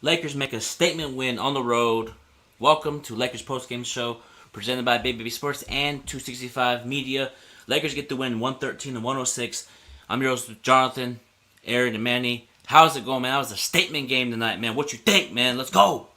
Lakers make a statement win on the road. Welcome to Lakers postgame show presented by Baby Sports and 265 Media. Lakers get the win 113-106. I'm your host, Jonathan, Aaron, and Manny. How's it going, man? That was a statement game tonight, man. What you think, man? Let's go.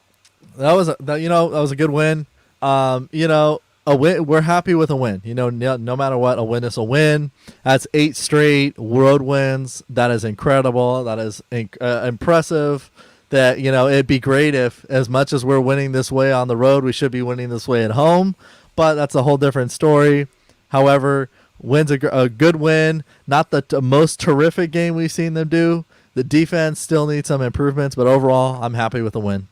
That was a good win. A win. We're happy with a win. No matter what, a win is a win. That's 8 straight road wins. That is incredible. That is impressive. It'd be great if, as much as we're winning this way on the road, we should be winning this way at home. But that's a whole different story. However, win's a good win. Not the most terrific game we've seen them do. The defense still needs some improvements, but overall, I'm happy with the win.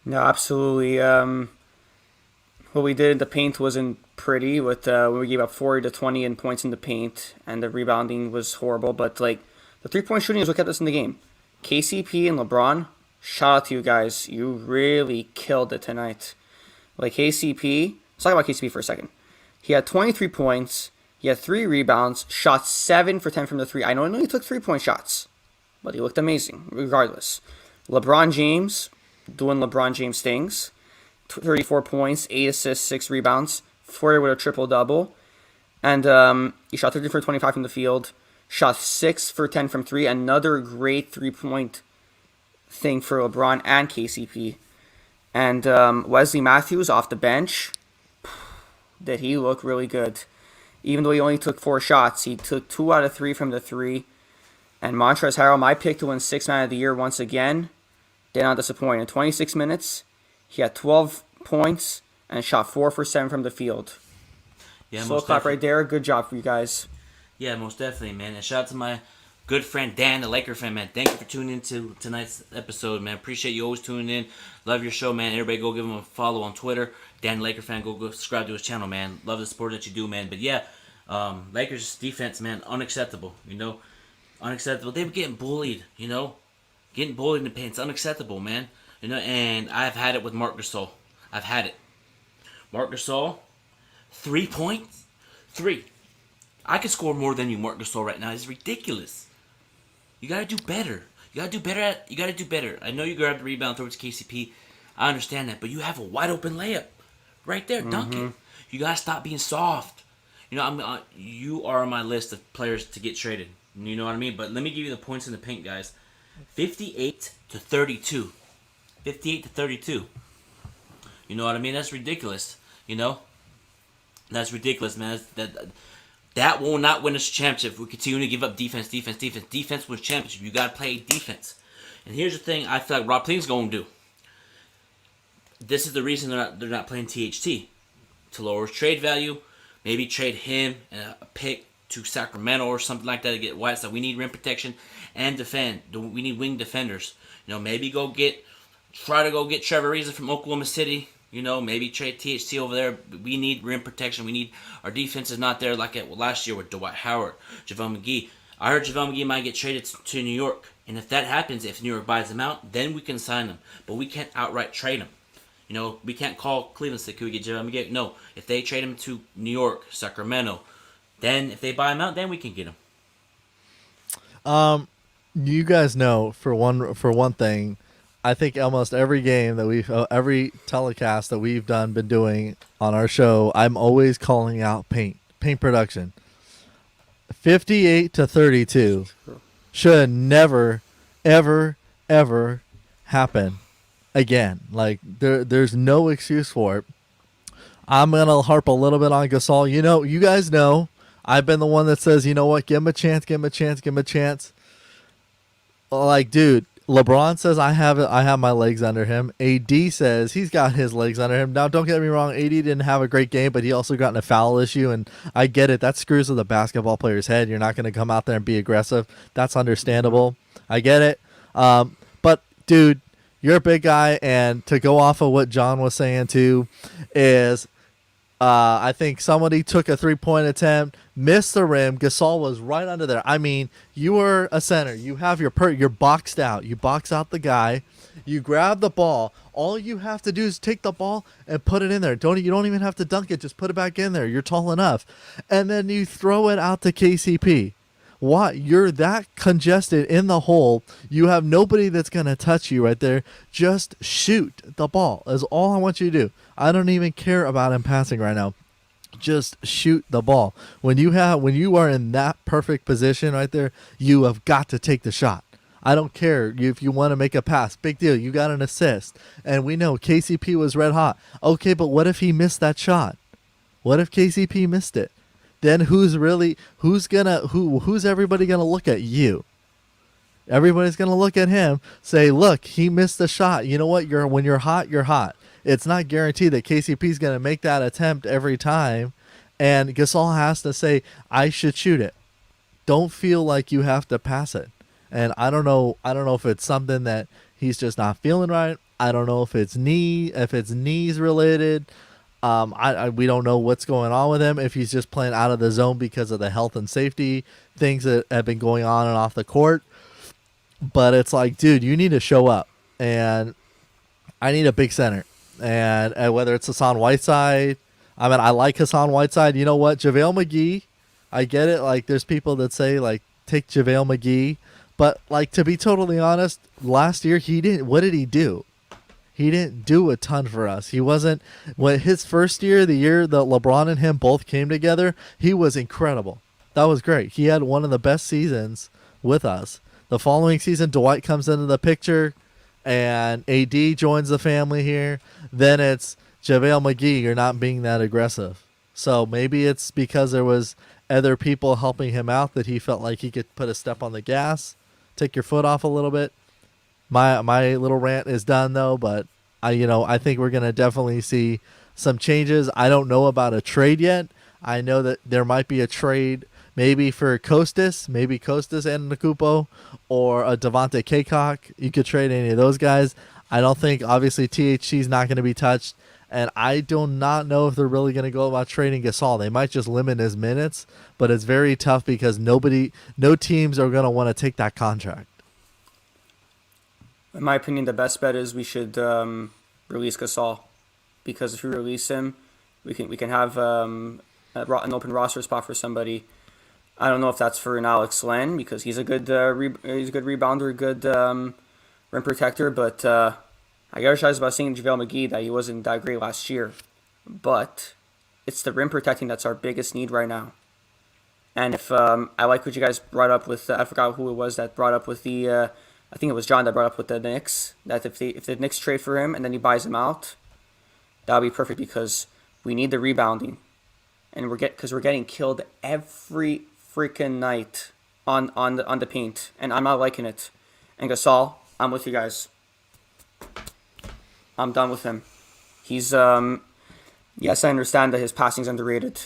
No, absolutely. What we did in the paint wasn't pretty. With when we gave up 40 to 20 in points in the paint, and the rebounding was horrible. But the 3-point shooting is what kept us in the game. KCP and LeBron, shout out to you guys. You really killed it tonight. KCP, let's talk about KCP for a second. He had 23 points. He had 3 rebounds. Shot 7 for 10 from the 3. I know he took 3-point shots, but he looked amazing regardless. LeBron James doing LeBron James things. 34 points, 8 assists, 6 rebounds. Fleury with a triple-double. And he shot 13 for 25 from the field. Shot 6 for 10 from 3. Another great 3-point thing for LeBron and KCP. And Wesley Matthews off the bench. Did he look really good. Even though he only took 4 shots, he took 2 out of 3 from the 3. And Montrezl Harrell, my pick to win 6th Man of the Year once again, did not disappoint. In 26 minutes, he had 12 points and shot 4 for 7 from the field. Yeah, slow clap right there. Good job for you guys. Yeah, most definitely, man. And shout out to my good friend Dan, the Laker fan, man. Thank you for tuning in to tonight's episode, man. Appreciate you always tuning in. Love your show, man. Everybody go give him a follow on Twitter. Dan, the Laker fan, go subscribe to his channel, man. Love the support that you do, man. But yeah, Lakers defense, man, unacceptable, Unacceptable. They were getting bullied, Getting bullied in the paint. It's unacceptable, man. And I've had it with Marc Gasol. I've had it. Marc Gasol, 3 points? 3. I could score more than you, Marc Gasol, right now. It's ridiculous. You gotta do better. You gotta do better. I know you grabbed the rebound towards KCP. I understand that, but you have a wide open layup right there. Dunk it. You gotta stop being soft. You are on my list of players to get traded. You know what I mean? But let me give you the points in the paint, guys. 58 to 32. 58 to 32. You know what I mean? That's ridiculous. That's ridiculous, man. That will not win us a championship if we continue to give up defense. Defense wins championship. You got to play defense. And here's the thing I feel like Rob Pelinka's going to do. This is the reason they're not playing THT. To lower his trade value. Maybe trade him and a pick to Sacramento or something like that to get White. So we need rim protection and defend. We need wing defenders. Maybe try to go get Trevor Ariza from Oklahoma City. Maybe trade THT over there. We need rim protection. Our defense is not there like last year with Dwight Howard, JaVale McGee. I heard JaVale McGee might get traded to New York. And if that happens, if New York buys him out, then we can sign him. But we can't outright trade him. We can't call Cleveland and say, can we get JaVale McGee? No. If they trade him to New York, Sacramento, then if they buy him out, then we can get him. You guys know, for one thing, I think almost every game that every telecast that we've been doing on our show, I'm always calling out paint production. 58 to 32 should never, ever, ever happen again. There's no excuse for it. I'm gonna harp a little bit on Gasol. You guys know I've been the one that says, you know what, give him a chance. Dude, LeBron says I have my legs under him. AD says he's got his legs under him. Now, don't get me wrong, AD didn't have a great game, but he also got in a foul issue, and I get it. That screws with a basketball player's head. You're not going to come out there and be aggressive. That's understandable. I get it. But, dude, you're a big guy, and to go off of what John was saying, too, is I think somebody took a 3-point attempt, missed the rim. Gasol was right under there. I mean, you are a center. You have you're boxed out. You box out the guy. You grab the ball. All you have to do is take the ball and put it in there. You don't even have to dunk it. Just put it back in there. You're tall enough. And then you throw it out to KCP. Why? You're that congested in the hole. You have nobody that's going to touch you right there. Just shoot the ball is all I want you to do. I don't even care about him passing right now. Just shoot the ball. When you are in that perfect position right there, you have got to take the shot. I don't care if you want to make a pass. Big deal. You got an assist. And we know KCP was red hot. Okay, but what if he missed that shot? What if KCP missed it? Then who's everybody gonna look at? You. Everybody's gonna look at him, say, look, he missed the shot. You know what? When you're hot, you're hot. It's not guaranteed that KCP's gonna make that attempt every time, and Gasol has to say, I should shoot it. Don't feel like you have to pass it. And I don't know if it's something that he's just not feeling right. I don't know if it's knees related. We don't know what's going on with him, if he's just playing out of the zone because of the health and safety things that have been going on and off the court. But it's like, dude, you need to show up, and I need a big center. And whether it's Hassan Whiteside, I mean, I like Hassan Whiteside. You know what? JaVale McGee, I get it. Like, there's people that say, like, take JaVale McGee. But, like, to be totally honest, last year, what did he do? He didn't do a ton for us. He wasn't, when his first year, the year that LeBron and him both came together, he was incredible. That was great. He had one of the best seasons with us. The following season, Dwight comes into the picture, and AD joins the family here. Then it's JaVale McGee. You're not being that aggressive. So maybe it's because there was other people helping him out that he felt like he could put a step on the gas, take your foot off a little bit. My little rant is done though, but I think we're gonna definitely see some changes. I don't know about a trade yet. I know that there might be a trade maybe for Kostas and Nakupo, or a Devontae Kaycock. You could trade any of those guys. I don't think, obviously, THC's not going to be touched, and I do not know if they're really going to go about trading Gasol. They might just limit his minutes, but it's very tough because no teams are going to want to take that contract. In my opinion, the best bet is we should release Gasol, because if we release him, we can have an open roster spot for somebody. I don't know if that's for an Alex Len, because he's a good rebounder, good rim protector, but I got excited about seeing JaVale McGee that he wasn't that great last year. But it's the rim protecting that's our biggest need right now. And if I like what you guys brought up with, I forgot who it was that brought up with the. I think it was John that brought up with the Knicks, that if the Knicks trade for him and then he buys him out, that would be perfect, because we need the rebounding, and we're getting killed every freaking night on the paint, and I'm not liking it. And Gasol, I'm with you guys. I'm done with him. He's yes, I understand that his passing's underrated,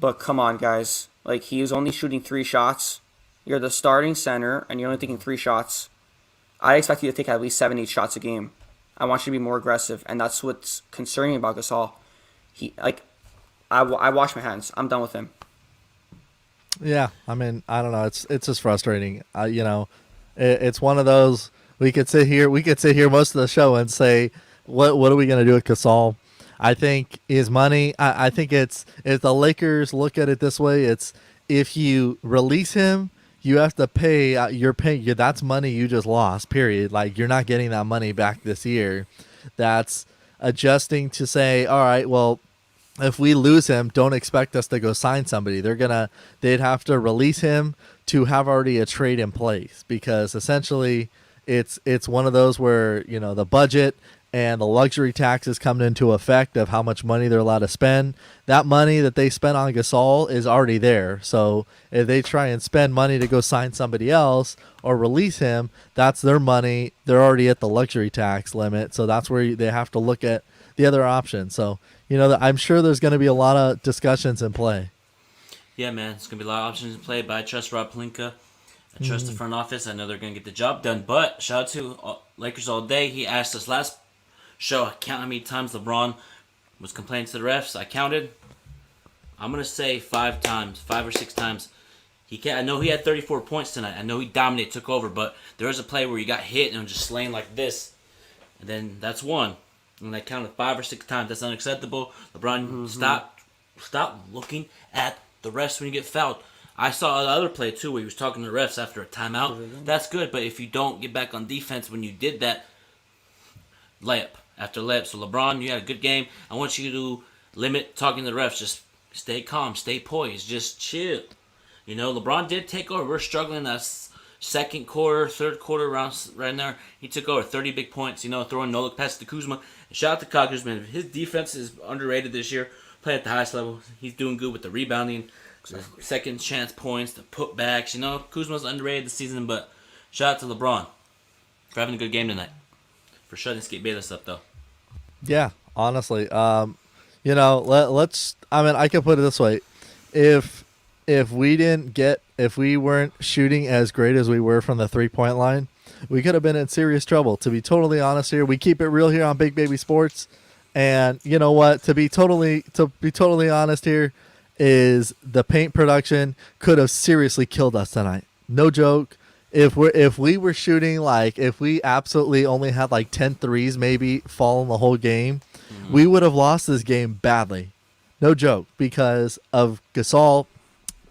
but come on, guys. Like, he was only shooting 3 shots. You're the starting center, and you're only taking 3 shots. I expect you to take at least 7-8 shots a game. I want you to be more aggressive, and that's what's concerning about Gasol. I wash my hands. I'm done with him. Yeah, I mean, I don't know. It's just frustrating. It's one of those. We could sit here most of the show and say, what are we gonna do with Gasol? I think his money. I think if the Lakers look at it this way, it's if you release him, you have to pay. That's money you just lost. Period. Like, you're not getting that money back this year. That's adjusting to say, all right, well, if we lose him, don't expect us to go sign somebody. They'd have to release him to have already a trade in place, because essentially it's one of those where, the budget and the luxury tax is coming into effect of how much money they're allowed to spend. That money that they spent on Gasol is already there. So if they try and spend money to go sign somebody else or release him, that's their money. They're already at the luxury tax limit. So that's where they have to look at the other option. So, I'm sure there's going to be a lot of discussions in play. Yeah, man, it's going to be a lot of options in play, but I trust Rob Pelinka. I trust the front office. I know they're going to get the job done. But shout out to Lakers All Day. He asked us last show, count how many times LeBron was complaining to the refs. I counted. I'm going to say 5 or 6 times. I know he had 34 points tonight. I know he dominated, took over, but there was a play where he got hit and just slaying like this. And then that's one. And I counted 5 or 6 times. That's unacceptable. LeBron, stop looking at the refs when you get fouled. I saw the other play too where he was talking to the refs after a timeout. That's good, but if you don't get back on defense when you did that, layup after layup. So LeBron, you had a good game. I want you to limit talking to the refs. Just stay calm, stay poised, just chill. You know, LeBron did take over. We're struggling that second quarter, third quarter rounds right now. He took over 30 big points, you know, throwing no-look passes to Kuzma. And shout out to Kyle Kuzma. His defense is underrated this year. Play at the highest level. He's doing good with the rebounding, the second chance points, the putbacks. You know, Kuzma's underrated this season, but shout out to LeBron for having a good game tonight. For shutting Skip Bayless up, though. Yeah, honestly, you know, let's. I mean, I can put it this way: if we weren't shooting as great as we were from the 3-point line, we could have been in serious trouble. To be totally honest here, we keep it real here on Big Baby Sports, and you know what? To be totally honest here, is the paint production could have seriously killed us tonight. No joke. If we were shooting if we absolutely only had 10 threes maybe fall in the whole game, we would have lost this game badly. No joke, because of Gasol,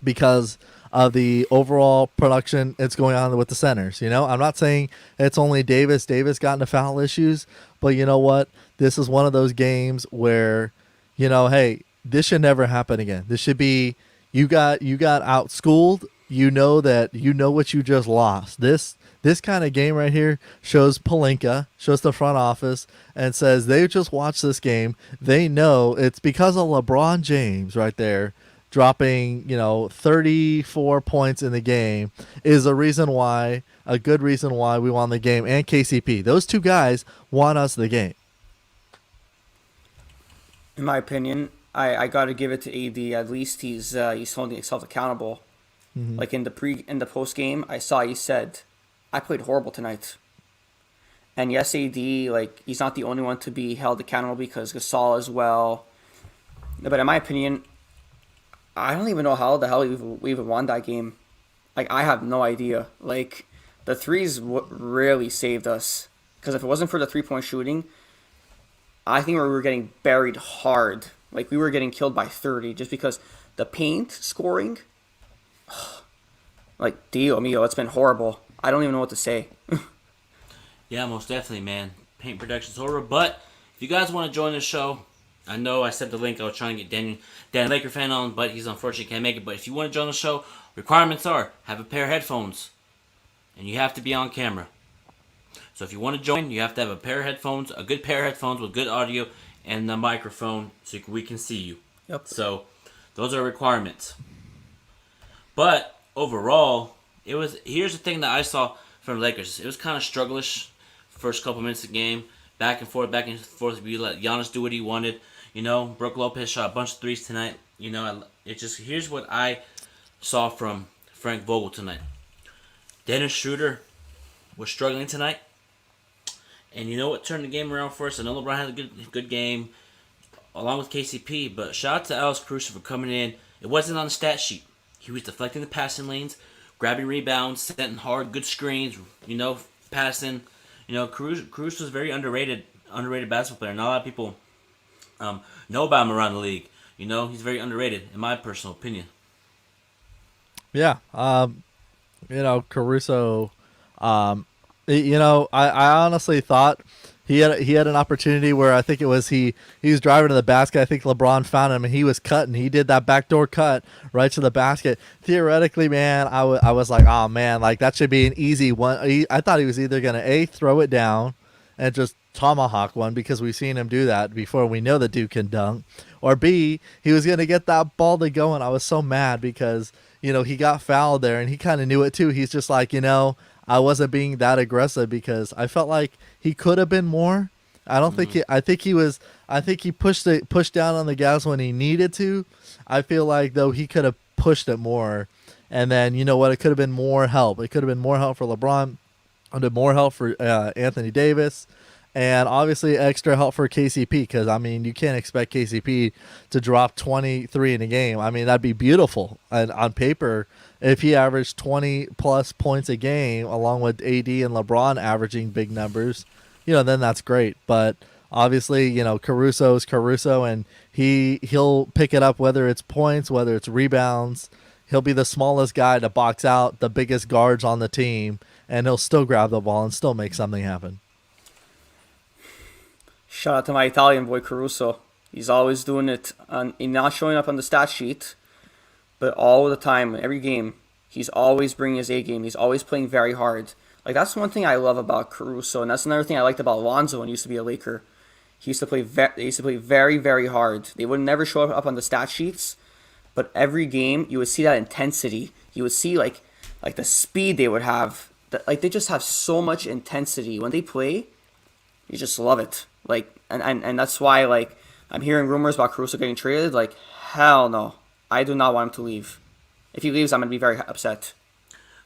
because of the overall production it's going on with the centers. You know, I'm not saying it's only Davis. Davis got into foul issues, but you know what? This is one of those games where, you know, hey, this should never happen again. This should be you got outschooled. You know what you just lost. This kind of game right here shows Pelinka, shows the front office, and says they just watched this game. They know it's because of LeBron James right there dropping, 34 points in the game is a good reason why we won the game. And KCP, those two guys won us the game. In my opinion, I got to give it to AD. At least he's holding himself accountable. Mm-hmm. Like in the post game, I saw he said, "I played horrible tonight." And yes, AD, he's not the only one to be held accountable because Gasol as well. But in my opinion, I don't even know how the hell we even won that game. I have no idea. The threes really saved us. Because if it wasn't for the 3-point shooting, I think we were getting buried hard. We were getting killed by 30 just because the paint scoring, Dio mio, it's been horrible. I don't even know what to say. Yeah, most definitely, man. Paint production's horrible. But if you guys want to join the show, I know I sent the link. I was trying to get Dan Laker fan on, but he's unfortunately can't make it. But if you want to join the show, requirements are have a pair of headphones, and you have to be on camera. So if you want to join, you have to have a pair of headphones, a good pair of headphones with good audio, and the microphone so we can see you. Yep. So those are requirements. But overall, here's the thing that I saw from the Lakers. It was kind of strugglish first couple minutes of the game. Back and forth. We let Giannis do what he wanted. Brook Lopez shot a bunch of threes tonight. Here's what I saw from Frank Vogel tonight. Dennis Schroeder was struggling tonight. And you know what turned the game around for us? I know LeBron had a good game along with KCP, but shout out to Alex Caruso for coming in. It wasn't on the stat sheet. He was deflecting the passing lanes, grabbing rebounds, setting hard, good screens, passing. Cruz was very underrated basketball player. Not a lot of people know about him around the league. He's very underrated, in my personal opinion. Yeah. Caruso, I honestly thought he had an opportunity where I think it was he was driving to the basket. I think LeBron found him and he was cutting. He did that backdoor cut right to the basket. Theoretically, man, I was like, oh man, that should be an easy one. I thought he was either gonna throw it down and just tomahawk one because we've seen him do that before. We know the dude can dunk, or B, he was gonna get that ball to go. And I was so mad because he got fouled there and he kind of knew it too. He's just like, I wasn't being that aggressive because I felt like he could have been more. I don't think I think he pushed down on the gas when he needed to. I feel like though he could have pushed it more. And then it could have been more help. It could have been more help for LeBron, more help for Anthony Davis, and obviously extra help for KCP because you can't expect KCP to drop 23 in a game. That'd be beautiful. And on paper, if he averaged 20 plus points a game along with AD and LeBron averaging big numbers, then that's great. But obviously, Caruso's Caruso and he'll pick it up whether it's points, whether it's rebounds. he'll be the smallest guy to box out the biggest guards on the team, and he'll still grab the ball and still make something happen. Shout out to my Italian boy Caruso. He's always doing it. He's not showing up on the stat sheet, but all the time, every game, he's always bringing his A game. He's always playing very hard. Like, that's one thing I love about Caruso, and that's another thing I liked about Lonzo when he used to be a Laker. He used to play. They used to play very, very hard. They would never show up on the stat sheets, but every game you would see that intensity. You would see like the speed they would have. Like, they just have so much intensity when they play. You just love it. Like, and that's why, like, I'm hearing rumors about Caruso getting traded. Like, hell no, I do not want him to leave. If he leaves, I'm gonna be very upset.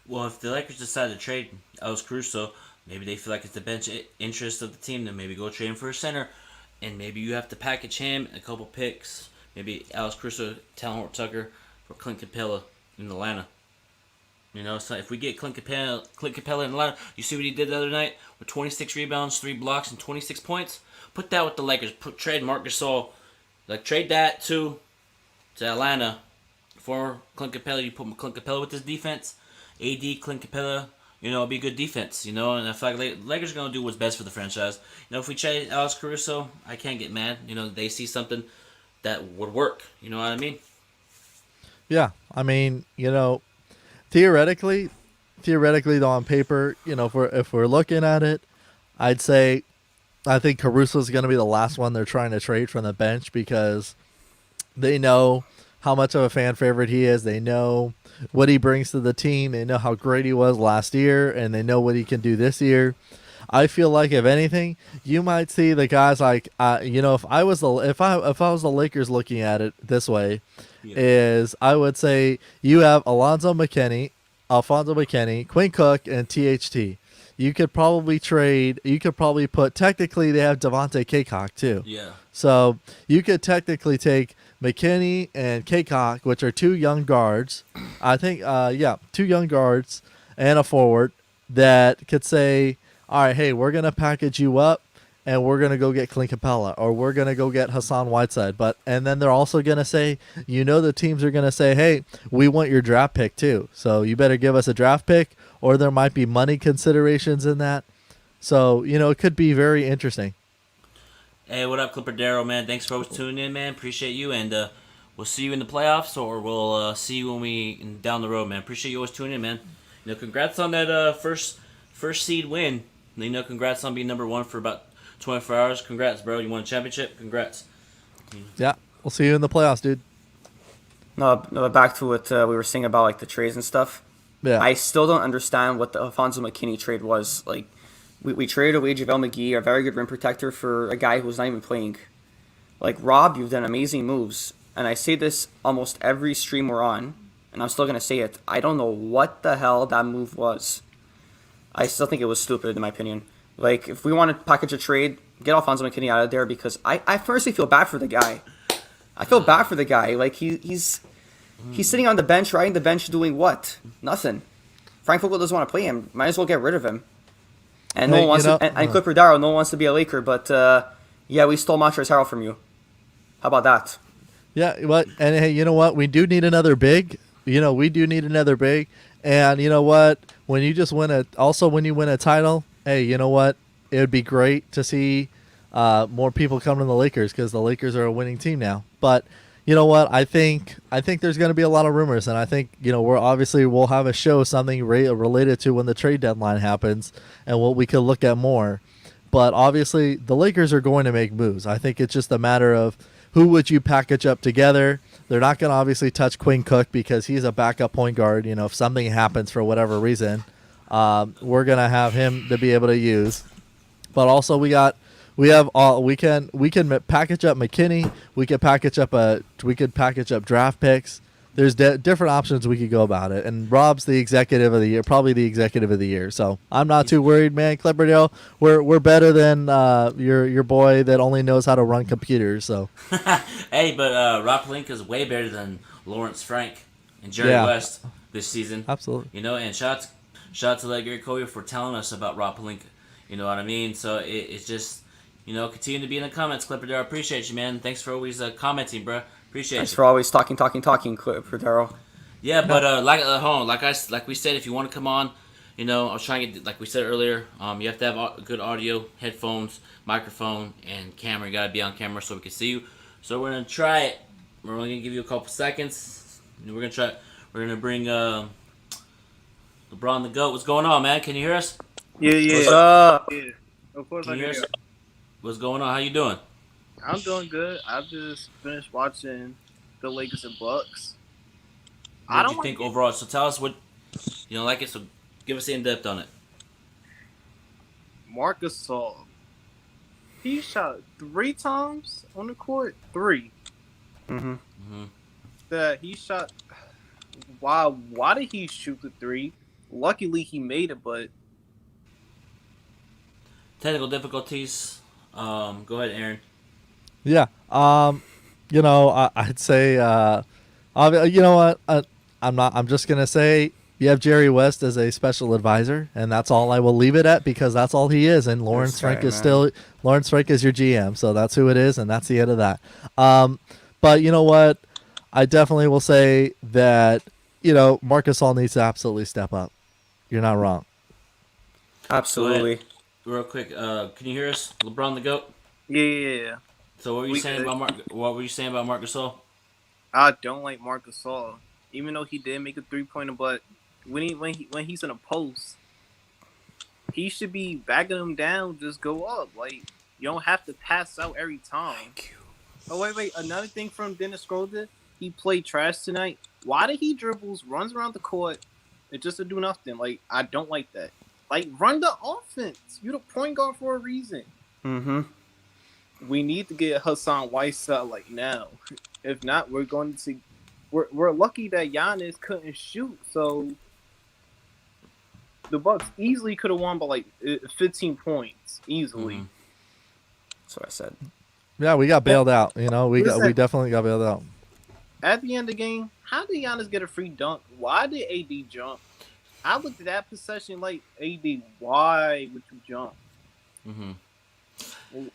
Well, if the Lakers decide to trade Alex Caruso, maybe they feel like it's the bench interest of the team, then maybe go trade him for a center, and maybe you have to package him a couple picks. Maybe Alex Caruso, Talon Tucker, for Clint Capella in Atlanta. You know, so if we get Clint Capella in Atlanta, you see what he did the other night with 26 rebounds, 3 blocks, and 26 points. Put that with the Lakers. Trade Marc Gasol, like trade that to Atlanta for Clint Capella. You put Clint Capella with his defense. AD, Clint Capella, you know, it'll be good defense, you know, and I feel like Lakers are going to do what's best for the franchise. You know, if we trade Alex Caruso, I can't get mad. You know, they see something that would work. You know what I mean? Yeah, I mean, you know, theoretically though, on paper, you know, if we're looking at it, I'd say I think Caruso is going to be the last one they're trying to trade from the bench because they know how much of a fan favorite he is. They know what he brings to the team. They know how great he was last year, and they know what he can do this year. I feel like if anything, you might see the guys like you know, if I was the Lakers looking at it this way, is I would say you have Alfonso McKinney, Quinn Cook, and THT. You could probably trade. You could probably put. Technically, they have Devontae Cacok too. Yeah. So you could technically take McKinney and Cacok, which are 2 young guards. I think, 2 young guards and a forward that could say, all right, hey, we're going to package you up and we're going to go get Clint Capella or we're going to go get Hassan Whiteside. And then they're also going to say, you know, the teams are going to say, hey, we want your draft pick too. So you better give us a draft pick or there might be money considerations in that. So, you know, it could be very interesting. Hey, what up, Clipper Darrow, man? Thanks for always tuning in, man. Appreciate you, and we'll see you in the playoffs, or we'll see you when we down the road, man. Appreciate you always tuning in, man. You know, congrats on that first seed win. You know, congrats on being number 1 for about 24 hours. Congrats, bro. You won a championship. Congrats. Yeah, we'll see you in the playoffs, dude. No, back to what we were saying about like the trades and stuff. Yeah, I still don't understand what the Alfonso McKinney trade was. Like, we traded away JaVale McGee, a very good rim protector, for a guy who's not even playing. Like, Rob, you've done amazing moves. And I say this almost every stream we're on, and I'm still going to say it. I don't know what the hell that move was. I still think it was stupid, in my opinion. Like, if we want to package a trade, get Alfonso McKinney out of there, because I personally feel bad for the guy. I feel bad for the guy. Like, he's sitting on the bench, riding the bench, doing what? Nothing. Frank Vogel doesn't want to play him. Might as well get rid of him. And no one wants to, and Clipper Darrow, no one wants to be a Laker, but yeah, we stole Montrezl Harrell from you. How about that? Yeah, what? And hey, you know what? We do need another big. You know, we do need another big. And you know what? When you win a title, hey, you know what? It would be great to see more people come to the Lakers because the Lakers are a winning team now. But you know what? I think there's going to be a lot of rumors, and I think, you know, we'll have a show, something related to when the trade deadline happens, and what we could look at more. But obviously, the Lakers are going to make moves. I think it's just a matter of who would you package up together. They're not going to obviously touch Quinn Cook because he's a backup point guard. You know, if something happens for whatever reason, we're going to have him to be able to use. But also we can package up McKinney. We could package up draft picks. There's different options we could go about it. And Rob's the executive of the year, probably the executive of the year. So I'm not too worried, man. Clipperdale, we're better than your boy that only knows how to run computers. So Hey, but Rob Pelinka is way better than Lawrence Frank and Jerry West this season. Absolutely. You know, and shout out to Gary Kobe for telling us about Rob Pelinka. You know what I mean? So it's just, you know, continue to be in the comments, Clipperdale. Appreciate you, man. Thanks for always commenting, bro. Appreciate Thanks you. for always talking, Clipper Darrow. Yeah, but like we said, if you want to come on, I was trying to get, like we said earlier, you have to have good audio, headphones, microphone, and camera. You gotta be on camera so we can see you. So we're gonna try it. We're only gonna give you a couple seconds. And we're gonna try. We're gonna bring LeBron the goat. What's going on, man? Can you hear us? Yeah, yeah. What's up? Yeah. Of course Can I you can hear hear. us? What's going on? How you doing? I'm doing good. I just finished watching the Lakers and Bucks. I What did don't you like think overall? So tell us what you don't like it. So give us the in depth on it. Marcus Gasol. He shot 3 times on the court. 3. Mm-hmm. That he shot. Why did he shoot the 3? Luckily he made it, but Technical difficulties. Go ahead, Aaron. Yeah. I'd say, you know what? I'm just gonna say you have Jerry West as a special advisor, and that's all I will leave it at because that's all he is. And Lawrence Frank is still Lawrence Frank is your GM, so that's who it is, and that's the end of that. But you know what? I definitely will say that Marcus All needs to absolutely step up. You're not wrong. Absolutely. Real quick, can you hear us? LeBron the goat. yeah. So what were you We saying good. about Mark? What were you saying about Marc Gasol? I don't like Marcus Gasol, even though he did make a 3-pointer. But when he's in a post, he should be backing him down. Just go up. Like you don't have to pass out every time. Oh wait. Another thing from Dennis Schroeder, he played trash tonight. Why did he dribbles, runs around the court, and just to do nothing? Like I don't like that. Like run the offense. You're the point guard for a reason. Mm-hmm. We need to get Hassan Whiteside like now. If not, we're going to see. We're lucky that Giannis couldn't shoot, so the Bucks easily could have won by like 15 points easily. Mhm. That's what I said. Yeah, we got bailed out. We Listen. definitely got bailed out. At the end of the game, how did Giannis get a free dunk? Why did AD jump? I looked at that possession like AD. Why would you jump? Mm-hmm.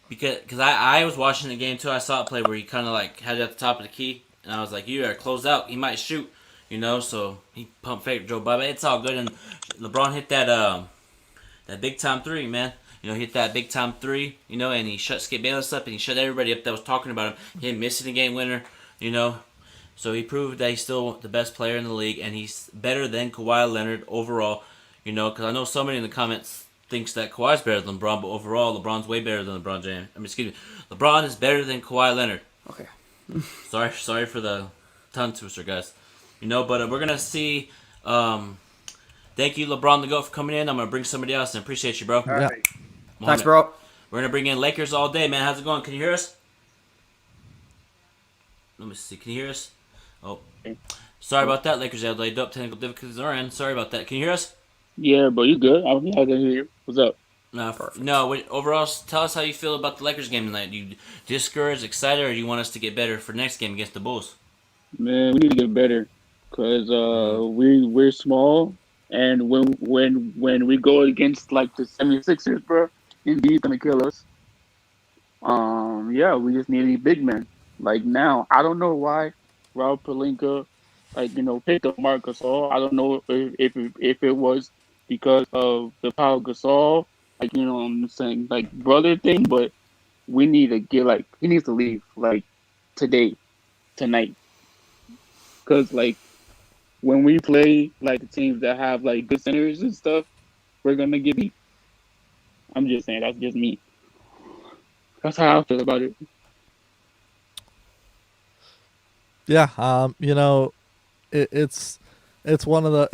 Because I was watching the game too. I saw a play where he kind of like had it at the top of the key, and I was like, "You are closed out. He might shoot." So he pump fake Joe Bubba. It's all good, and LeBron hit that big time 3, man. Hit that big time 3. And he shut Skip Bayless up, and he shut everybody up that was talking about him missing the game winner. So he proved that he's still the best player in the league, and he's better than Kawhi Leonard overall. Because I know somebody in the comments thinks that Kawhi's better than LeBron, but overall, LeBron's way better than LeBron James. Excuse me. LeBron is better than Kawhi Leonard. Okay. Sorry for the tongue twister, guys. But we're gonna see. Thank you, LeBron the GOAT, for coming in. I'm gonna bring somebody else, and appreciate you, bro. All right. Thanks, Mohammed. bro. We're gonna bring in Lakers all day, man. How's it going? Can you hear us? Let me see. Can you hear us? Oh, sorry about that. Lakers had laid up. Technical difficulties are in. Sorry about that. Can you hear us? Yeah, bro, you good? I can hear you. What's up? No. Overall, tell us how you feel about the Lakers game tonight. You discouraged, excited, or you want us to get better for next game against the Bulls? Man, we need to get better because we're small, and when we go against like the 76ers, bro, Indeed's gonna kill us. Yeah, we just need any big men. Like now, I don't know why Rob Pelinka, picked up Marc Gasol. I don't know if it was because of the Pau Gasol, I'm saying, like, brother thing, but we need to he needs to leave, like, tonight. Because, like, when we play, like, the teams that have, like, good centers and stuff, we're going to get beat. I'm just saying, that's just me. That's how I feel about it. Yeah. It's one of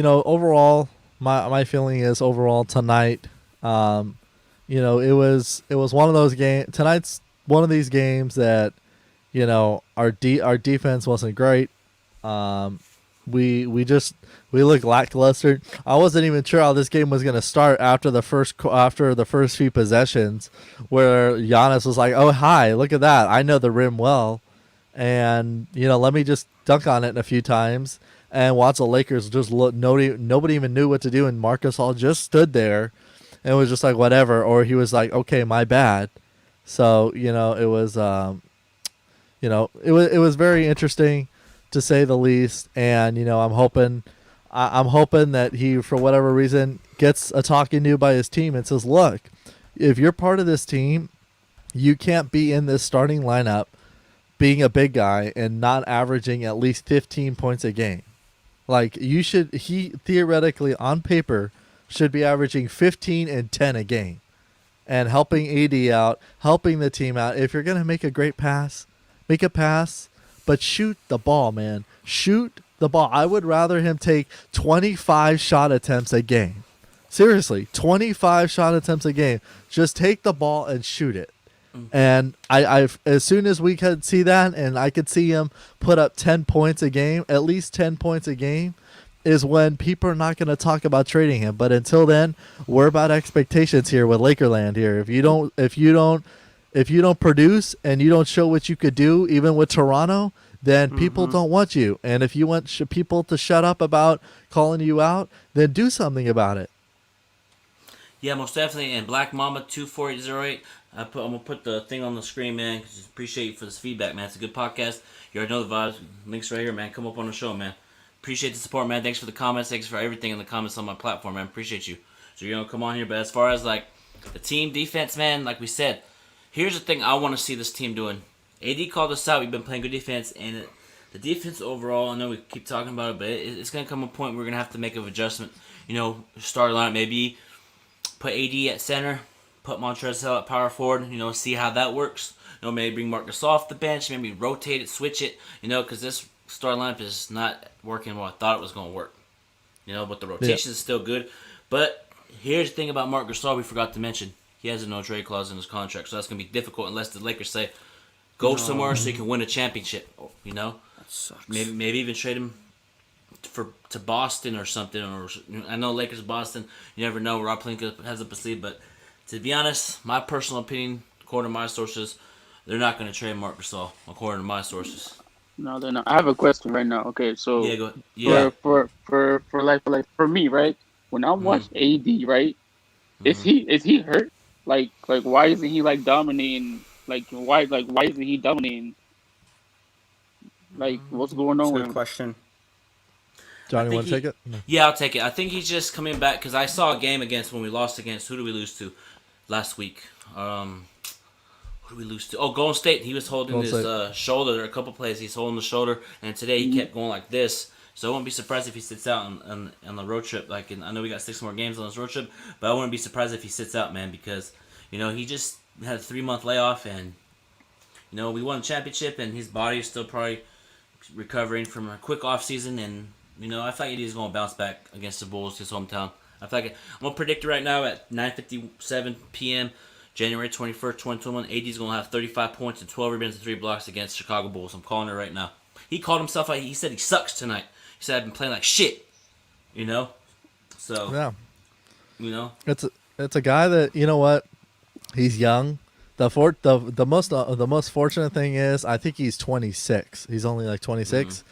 overall my feeling is overall tonight. It was one of those games. Tonight's one of these games that our defense wasn't great. We looked lackluster. I wasn't even sure how this game was gonna start after the first few possessions, where Giannis was like, "Oh hi, look at that! I know the rim well, and let me just dunk on it a few times." And watch the Lakers just look. Nobody even knew what to do, and Marc Gasol just stood there, and was just like whatever. Or he was like, "Okay, my bad." So it was very interesting. to say the least. And I'm hoping that he, for whatever reason, gets a talking to by his team and says, "Look, if you're part of this team, you can't be in this starting lineup being a big guy and not averaging at least 15 points a game. Like, he theoretically, on paper, should be averaging 15 and 10 a game and helping AD out, helping the team out. If you're going to make a great pass, make a pass, but shoot the ball, man. Shoot the ball. I would rather him take 25 shot attempts a game. Seriously, 25 shot attempts a game. Just take the ball and shoot it. And I've as soon as we could see that, and I could see him put up 10 points a game, at least 10 points a game, is when people are not going to talk about trading him. But until then, we're about expectations here with Lakerland here. If you don't produce and you don't show what you could do, even with Toronto, then people don't want you. And if you want people to shut up about calling you out, then do something about it. Yeah, most definitely. And Black Mama 24808. I'm gonna put the thing on the screen, man. Cause appreciate you for this feedback, man. It's a good podcast. You already know the vibes. Links right here, man. Come up on the show, man. Appreciate the support, man. Thanks for the comments. Thanks for everything in the comments on my platform, man. Appreciate you. So you're gonna come on here, but as far as like the team defense, man, like we said, here's the thing I want to see this team doing. AD called us out. We've been playing good defense, and the defense overall, I know we keep talking about it, but it's gonna come a point where we're gonna have to make an adjustment. Start line maybe put AD at center. Put Montrezl at power forward, see how that works. Maybe bring Marc Gasol off the bench, maybe rotate it, switch it, because this starting lineup is not working well I thought it was going to work. But the rotation is still good. But here's the thing about Marc Gasol we forgot to mention. He has a no-trade clause in his contract, so that's going to be difficult unless the Lakers say, go somewhere so you can win a championship, That sucks. Maybe even trade him to Boston or something. Or I know Lakers, Boston, you never know. Rob Pelinka has up his sleeve, but to be honest, my personal opinion, according to my sources, they're not going to trade Marc Gasol, according to my sources. No, they're not. I have a question right now. Okay, so Yeah, go ahead. Yeah. For me, right? When I watch AD, right? Is he hurt? Like why isn't he dominating? Why isn't he dominating? What's going on That's a with good him? question. Johnny, want to take it? No. Yeah, I'll take it. I think he's just coming back because I saw a game when we lost against, who did we lose to last week? Who did we lose to? Oh, Golden State. He was holding his shoulder. There are a couple plays he's holding the shoulder, and today he kept going like this. So I wouldn't be surprised if he sits out on the road trip. I know we got 6 more games on this road trip, but I wouldn't be surprised if he sits out, man, because he just had a 3-month layoff, and we won a championship, and his body is still probably recovering from a quick off season, and I feel like AD is going to bounce back against the Bulls, his hometown. I'm going to predict it right now at 9:57 p.m., January 21st, 2021. AD is going to have 35 points and 12 rebounds and 3 blocks against Chicago Bulls. I'm calling it right now. He called himself out. He said he sucks tonight. He said, I've been playing like shit. So, yeah. It's a guy that, what? He's young. The most fortunate thing is I think he's 26. He's only like 26.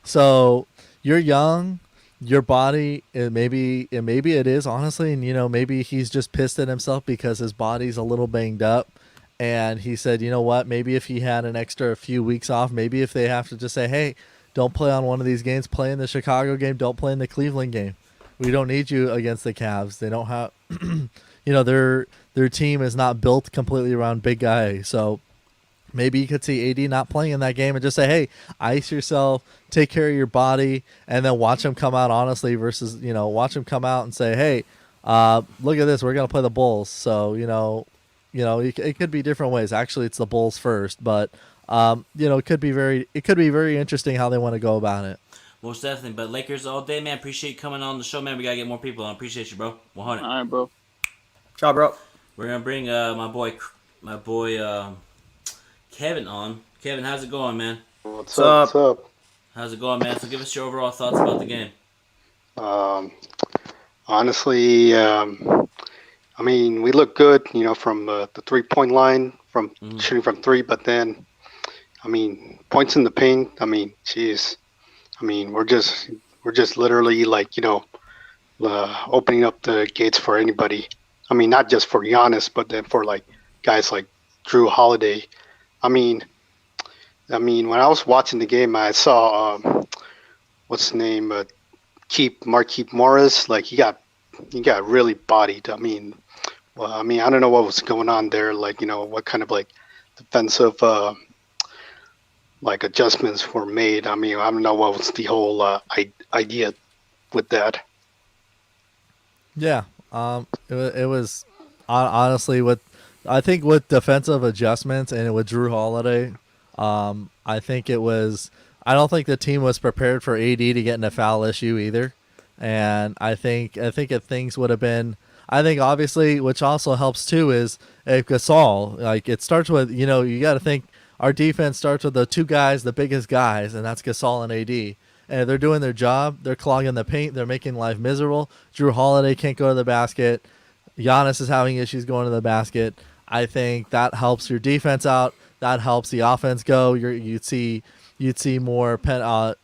So you're young, your body, maybe it is, honestly, and maybe he's just pissed at himself because his body's a little banged up, and he said, you know what, maybe if he had an extra few weeks off, maybe if they have to just say, hey, don't play on one of these games, play in the Chicago game, don't play in the Cleveland game. We don't need you against the Cavs. They don't have, their team is not built completely around big guys, so maybe you could see AD not playing in that game and just say, hey, ice yourself, take care of your body, and then watch him come out honestly versus, watch him come out and say, hey, look at this, we're going to play the Bulls. So, it could be different ways. Actually, it's the Bulls first, but, it could be very interesting how they want to go about it. Most definitely. But Lakers all day, man. Appreciate you coming on the show, man. We got to get more people on. Appreciate you, bro. 100. All right, bro. Ciao, bro. We're going to bring my boy Kevin on. Kevin, how's it going, man? What's up? How's it going, man? So give us your overall thoughts about the game. Honestly, we look good, from the 3-point line, from shooting from 3, but then, points in the paint. Geez. We're just literally opening up the gates for anybody. Not just for Giannis, but then for guys like Drew Holiday. I mean, when I was watching the game, I saw what's his name, Marquise Morris. Like he got really bodied. I mean, well, I mean, I don't know what was going on there. Like, what kind of like defensive like adjustments were made. I mean, I don't know what was the whole idea with that. Yeah. It was honestly with defensive adjustments and with Drew Holiday, I think it was. I don't think the team was prepared for AD to get in a foul issue either, and I think if things would have been. I think obviously, which also helps too, is if Gasol. Like it starts with you got to think our defense starts with the two guys, the biggest guys, and that's Gasol and AD. And if they're doing their job, they're clogging the paint, they're making life miserable. Drew Holiday can't go to the basket. Giannis is having issues going to the basket. I think that helps your defense out. That helps the offense go. You'd see more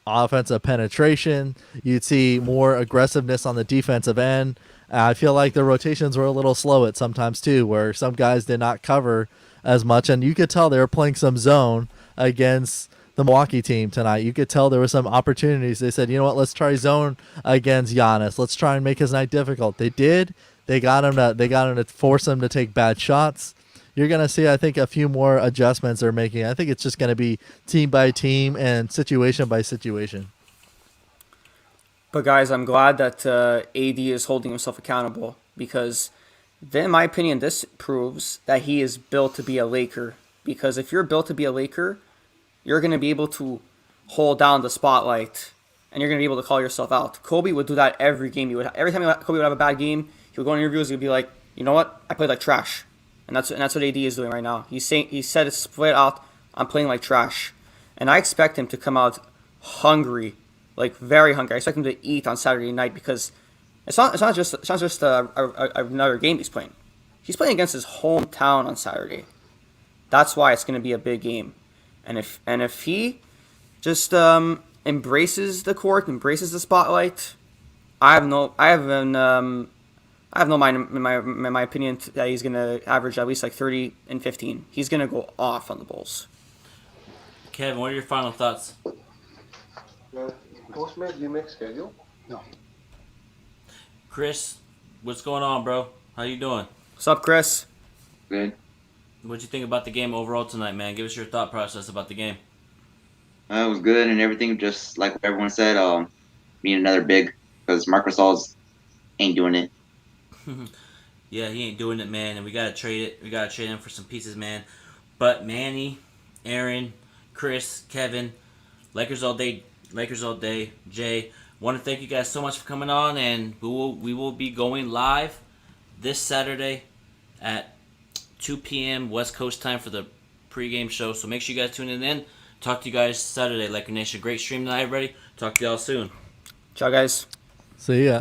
offensive penetration. You'd see more aggressiveness on the defensive end. I feel like the rotations were a little slow at sometimes too, where some guys did not cover as much, and you could tell they were playing some zone against the Milwaukee team tonight. You could tell there were some opportunities. They said, you know what, let's try zone against Giannis. Let's try and make his night difficult. They did. They got him to force him to take bad shots. You're gonna see, I think, a few more adjustments they're making. I think it's just gonna be team by team and situation by situation. But guys, I'm glad that AD is holding himself accountable because, then, in my opinion, this proves that he is built to be a Laker. Because if you're built to be a Laker, you're going to be able to hold down the spotlight, and you're going to be able to call yourself out. Kobe would do that every game. Every time Kobe would have a bad game, he would go in interviews. He'd be like, "You know what? I played like trash," and that's what AD is doing right now. He said it split out. I'm playing like trash, and I expect him to come out hungry, like very hungry. I expect him to eat on Saturday night because it's not just another game he's playing. He's playing against his hometown on Saturday. That's why it's going to be a big game. And if he just embraces the court, embraces the spotlight, I have no mind in my opinion that he's gonna average at least like 30 and 15. He's gonna go off on the Bulls. Kevin, what are your final thoughts? Postmates, you make schedule? No. Chris, what's going on, bro? How you doing? What's up, Chris? Good. What'd you think about the game overall tonight, man? Give us your thought process about the game. It was good and everything, just like what everyone said. We need another big because Marc Gasol's ain't doing it. Yeah, he ain't doing it, man, and we gotta trade it. We gotta trade him for some pieces, man. But Manny, Aaron, Chris, Kevin, Lakers all day, Jay. Want to thank you guys so much for coming on, and we will be going live this Saturday at 2 p.m. West Coast time for the pregame show. So make sure you guys tune in. Talk to you guys Saturday, Laker Nation. Great stream tonight, everybody. Talk to y'all soon. Ciao, guys. See ya.